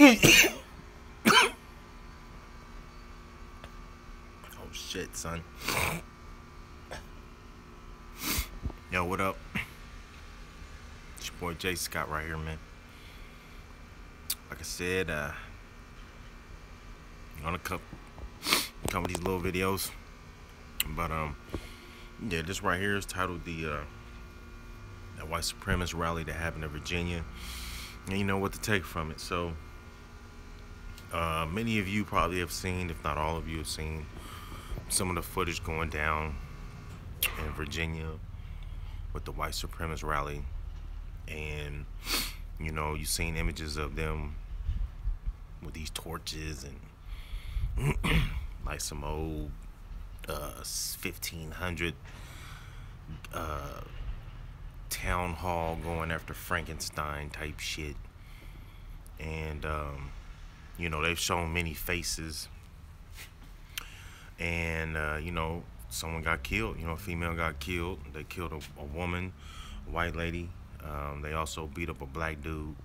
Oh shit, son. Yo, what up? It's your boy Jay Scott right here, man. Like I said, on a couple of these little videos, but yeah, this right here is titled the white supremacist rally that happened in Virginia, and you know what to take from it. So, many of you probably have seen, if not all of you, have seen some of the footage going down in Virginia with the white supremacist rally, and you know, you've seen images of them with these torches and like some old 1500 town hall going after Frankenstein type shit. And you know, they've shown many faces, and you know, someone got killed. You know, a female got killed. They killed a woman, a white lady. They also beat up a black dude.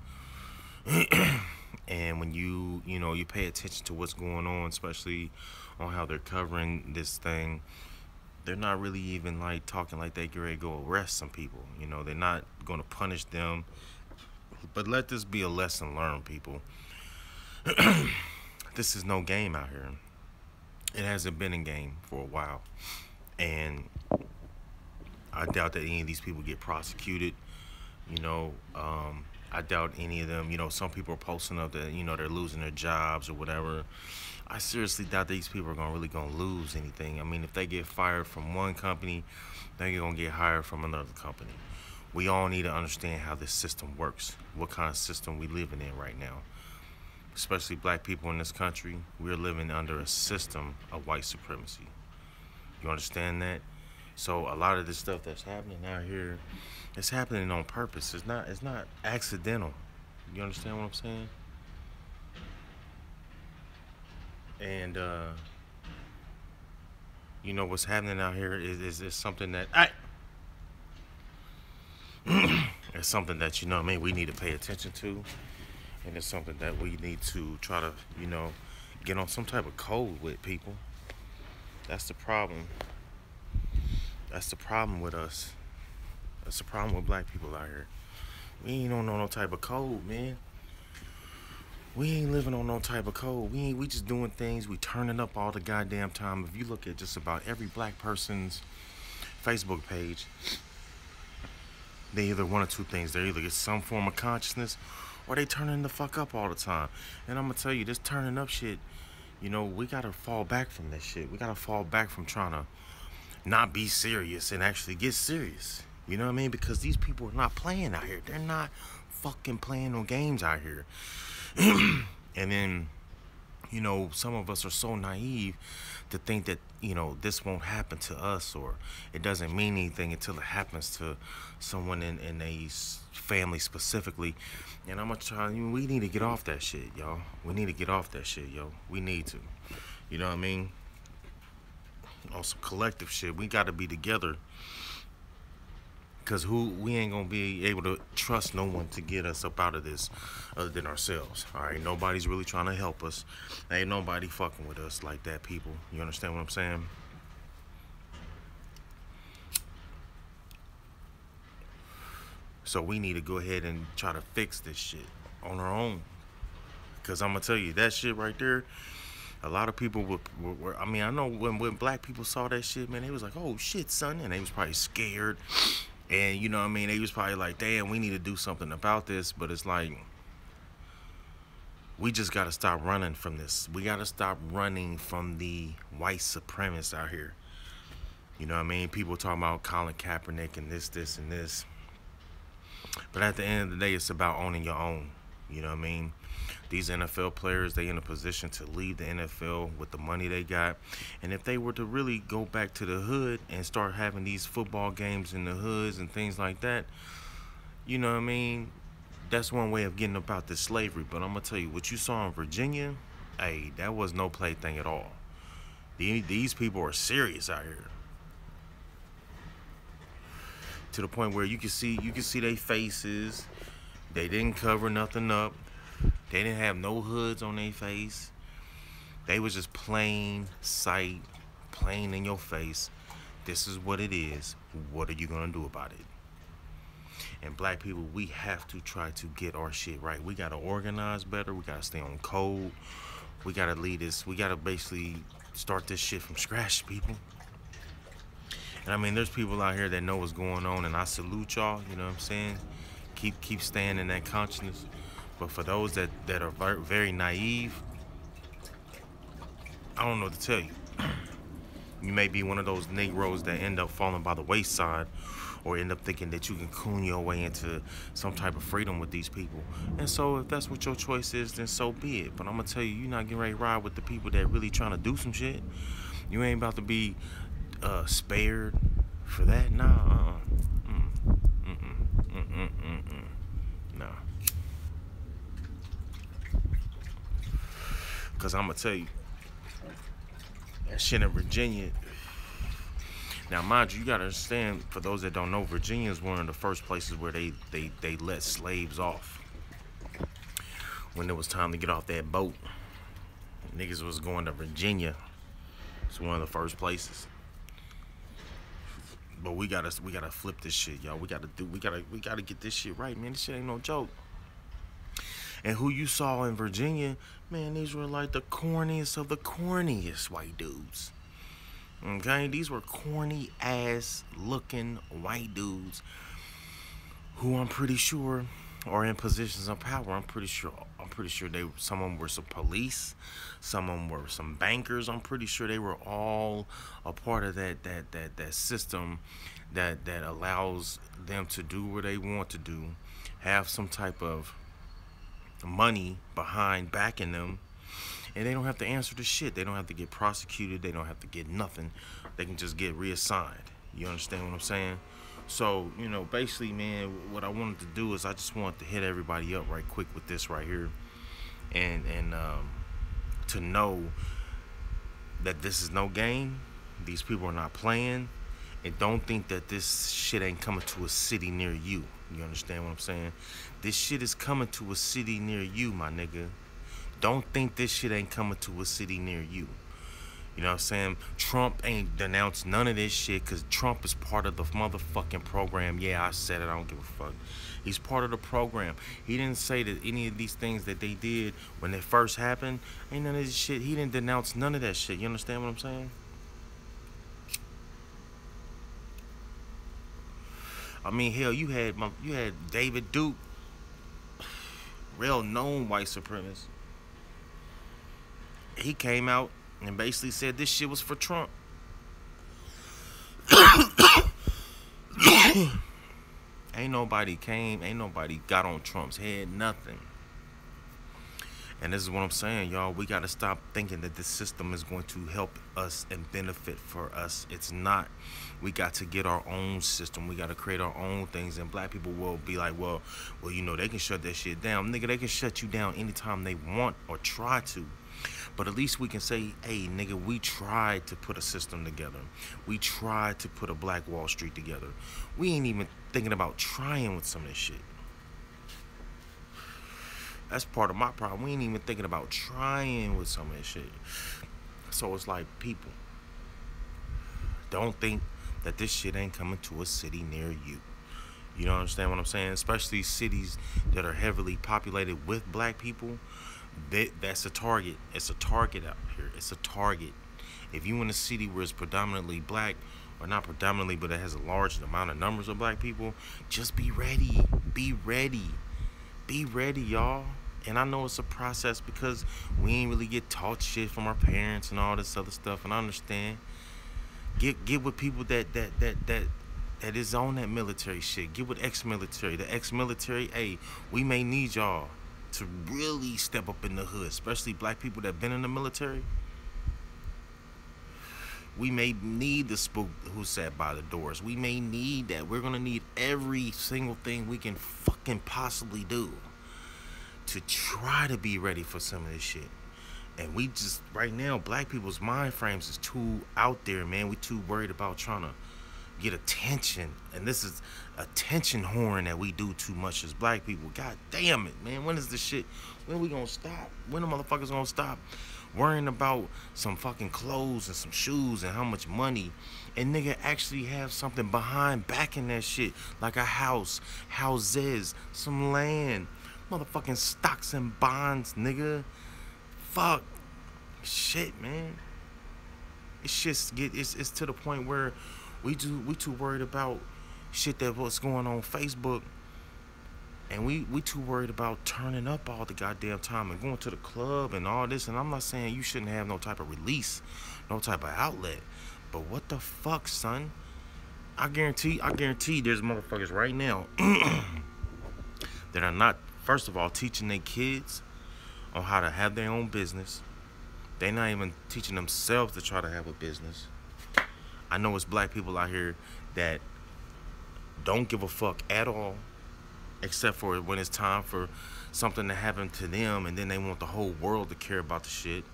And when you pay attention to what's going on, especially on how they're covering this thing, they're not really even like talking like they get ready to go arrest some people. You know, they're not going to punish them, but let this be a lesson learned, people. This is no game out here. It hasn't been a game for a while, and I doubt that any of these people get prosecuted. You know, I doubt any of them. You know, some people are posting up that, you know, they're losing their jobs or whatever. I seriously doubt these people are really gonna lose anything. I mean, if they get fired from one company, they're gonna get hired from another company. We all need to understand how this system works, what kind of system we living in right now. Especially black people in this country, we're living under a system of white supremacy. You understand that? So a lot of this stuff that's happening out here, it's happening on purpose. It's not accidental. You understand what I'm saying? And you know, what's happening out here is something that it's something that, you know what I mean, we need to pay attention to, and it's something that we need to try to, you know, get on some type of code with, people. That's the problem. That's the problem with us. That's the problem with black people out here. We ain't on no type of code, man. We ain't living on no type of code. We just doing things. We turning up all the goddamn time. If you look at just about every black person's Facebook page, they either one or two things. They either get some form of consciousness, or they turning the fuck up all the time. And I'm gonna tell you, this turning up shit, you know, we gotta fall back from this shit. We gotta fall back from trying to not be serious and actually get serious. You know what I mean? Because these people are not playing out here. They're not fucking playing no games out here. And then, you know, some of us are so naive to think that, you know, this won't happen to us, or it doesn't mean anything until it happens to someone in a family specifically. And I'm gonna try, we need to get off that shit, y'all. We need to get off that shit, yo. We need to. You know what I mean? On some collective shit, we got to be together, because we ain't gonna be able to trust no one to get us up out of this other than ourselves. All right, nobody's really trying to help us. Ain't nobody fucking with us like that, people. You understand what I'm saying? So we need to go ahead and try to fix this shit on our own, because I'm gonna tell you, that shit right there, a lot of people were I mean, I know when black people saw that shit, man, they was like, oh shit, son, and they was probably scared. And you know what I mean, they was probably like, damn, we need to do something about this. But it's like, we just gotta stop running from this. We gotta stop running from the white supremacists out here. You know what I mean? People talking about Colin Kaepernick and this, and this. But at the end of the day, it's about owning your own. You know what I mean? These NFL players, they in a position to leave the NFL with the money they got. And if they were to really go back to the hood and start having these football games in the hoods and things like that, you know what I mean? That's one way of getting about this slavery. But I'm going to tell you, what you saw in Virginia, hey, that was no plaything at all. These people are serious out here. To the point where you can see their faces. They didn't cover nothing up. They didn't have no hoods on their face. They was just plain sight, plain in your face. This is what it is. What are you gonna do about it? And black people, we have to try to get our shit right. We gotta organize better. We gotta stay on code. We gotta lead this. We gotta basically start this shit from scratch, people. And I mean, there's people out here that know what's going on, and I salute y'all. You know what I'm saying? Keep staying in that consciousness. But for those that are very, very naive, I don't know what to tell you. You may be one of those Negroes that end up falling by the wayside, or end up thinking that you can coon your way into some type of freedom with these people. And so if that's what your choice is, then so be it. But I'm gonna tell you, you're not getting ready to ride with the people that really trying to do some shit. You ain't about to be spared for that. Nah. Nah. Cause I'm gonna tell you, that shit in Virginia. Now, mind you, you gotta understand, for those that don't know, Virginia is one of the first places where they let slaves off. When it was time to get off that boat, niggas was going to Virginia. It's one of the first places. But we gotta flip this shit, y'all. We gotta get this shit right, man. This shit ain't no joke. And who you saw in Virginia, man, these were like the corniest of the corniest white dudes. Okay, these were corny ass looking white dudes who I'm pretty sure are in positions of power. I'm pretty sure some of them were some police, some of them were some bankers. I'm pretty sure they were all a part of that system that allows them to do what they want to do, have some type of money behind backing them. And they don't have to answer to shit. They don't have to get prosecuted. They don't have to get nothing. They can just get reassigned. You understand what I'm saying? So, you know, basically, man, what I wanted to do is I just wanted to hit everybody up right quick with this right here. And to know that this is no game. These people are not playing. And don't think that this shit ain't coming to a city near you. You understand what I'm saying? This shit is coming to a city near you, my nigga. Don't think this shit ain't coming to a city near you. You know what I'm saying? Trump ain't denounced none of this shit because Trump is part of the motherfucking program. Yeah, I said it. I don't give a fuck. He's part of the program. He didn't say that any of these things that they did when they first happened, ain't none of this shit. He didn't denounce none of that shit. You understand what I'm saying? I mean, hell, you had David Duke, real known white supremacist. He came out and basically said this shit was for Trump. Ain't nobody got on Trump's head, nothing. And this is what I'm saying, y'all. We got to stop thinking that this system is going to help us and benefit for us. It's not. We got to get our own system. We got to create our own things. And black people will be like, well, you know, they can shut that shit down. Nigga, they can shut you down anytime they want or try to. But at least we can say, hey, nigga, we tried to put a system together. We tried to put a Black Wall Street together. We ain't even thinking about trying with some of this shit. That's part of my problem. We ain't even thinking about trying with some of this shit. So it's like, people, don't think that this shit ain't coming to a city near you. You don't understand what I'm saying? Especially cities that are heavily populated with black people. That's a target. It's a target out here. It's a target. If you in a city where it's predominantly black, or not predominantly, but it has a large amount of numbers of black people, just be ready. Be ready. Be ready, y'all. And I know it's a process because we ain't really get taught shit from our parents and all this other stuff. And I understand. Get with people that is on that military shit. Get with ex-military. The ex-military, hey, we may need y'all to really step up in the hood, especially black people that been in the military. We may need the spook who sat by the doors. We may need that. We're gonna need every single thing we can fucking possibly do to try to be ready for some of this shit. And we just, right now, black people's mind frames is too out there, man. We too worried about trying to get attention. And this is attention whoring that we do too much as black people. God damn it, man. When is this shit? When we gonna stop? When the motherfuckers gonna stop worrying about some fucking clothes and some shoes and how much money, and nigga actually have something behind backing that shit, like a house, houses, some land, motherfucking stocks and bonds, nigga. Fuck. Shit, man. It's just it's to the point where we too worried about shit that what's going on Facebook, and we too worried about turning up all the goddamn time and going to the club and all this. And I'm not saying you shouldn't have no type of release, no type of outlet, but what the fuck, son? I guarantee there's motherfuckers right now that are not, first of all, teaching their kids on how to have their own business. They're not even teaching themselves to try to have a business. I know it's black people out here that don't give a fuck at all, except for when it's time for something to happen to them, and then they want the whole world to care about the shit.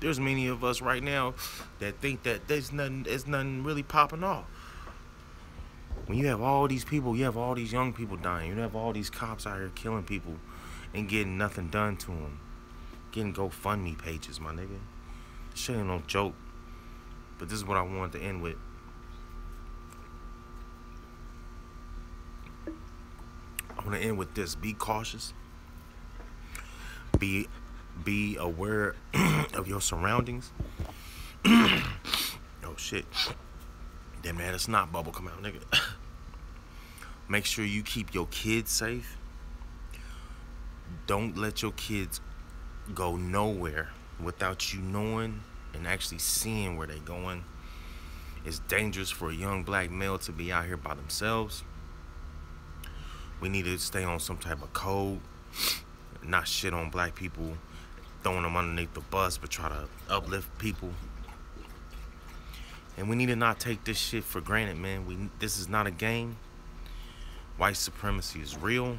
There's many of us right now that think that there's nothing really popping off. When you have all these people, you have all these young people dying, you have all these cops out here killing people and getting nothing done to them, getting GoFundMe pages, my nigga. This shit ain't no joke. But this is what I wanted to end with. I want to end with this: be cautious, be aware of your surroundings. Oh shit. Damn, man, it's not bubble come out, nigga. Make sure you keep your kids safe. Don't let your kids go nowhere without you knowing and actually seeing where they're going. It's dangerous for a young black male to be out here by themselves. We need to stay on some type of code, not shit on black people, throwing them underneath the bus, but try to uplift people. And we need to not take this shit for granted, man. This is not a game. White supremacy is real.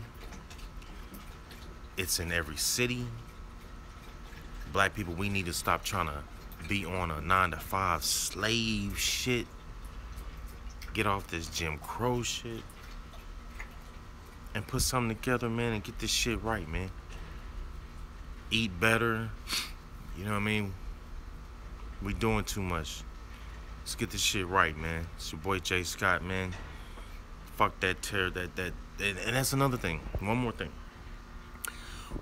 It's in every city. Black people, we need to stop trying to be on a 9-to-5 slave shit. Get off this Jim Crow shit. And put something together, man, and get this shit right, man. Eat better. You know what I mean? We doing too much. Let's get this shit right, man. It's your boy Jay Scott, man. Fuck that terror, and that's another thing. One more thing.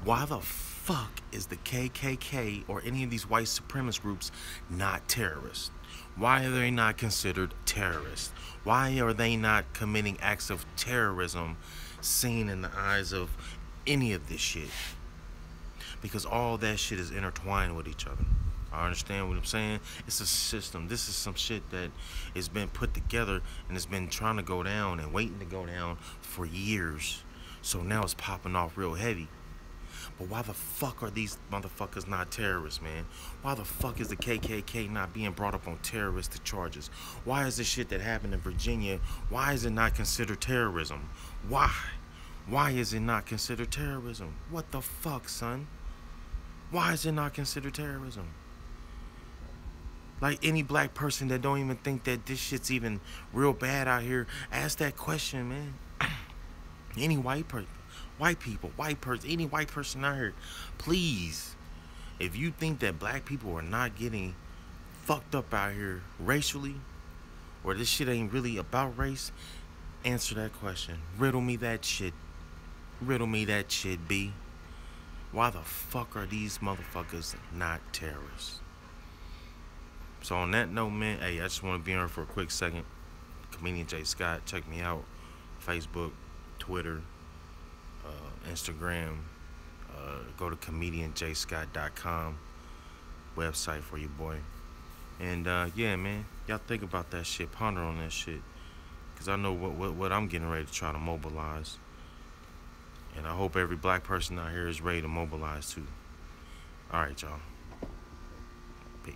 Why the fuck is the KKK or any of these white supremacist groups not terrorists? Why are they not considered terrorists? Why are they not committing acts of terrorism seen in the eyes of any of this shit? Because all that shit is intertwined with each other. I understand what I'm saying. It's a system. This is some shit that has been put together and it's been trying to go down and waiting to go down for years. So now it's popping off real heavy. But why the fuck are these motherfuckers not terrorists, man? Why the fuck is the KKK not being brought up on terroristic charges? Why is this shit that happened in Virginia, why is it not considered terrorism? Why? Why is it not considered terrorism? What the fuck, son? Why is it not considered terrorism? Like, any black person that don't even think that this shit's even real bad out here, ask that question, man. Any white person, any white person out here, please, if you think that black people are not getting fucked up out here racially, or this shit ain't really about race, answer that question. Riddle me that shit. Riddle me that shit, B. Why the fuck are these motherfuckers not terrorists? So on that note, man, hey, I just want to be on for a quick second. Comedian Jay Scott, check me out. Facebook, Twitter, Instagram. Go to comedianjscott.com, website for you, boy. And yeah, man, y'all think about that shit. Ponder on that shit, because I know what I'm getting ready to try to mobilize. And I hope every black person out here is ready to mobilize too. All right, y'all. Peace.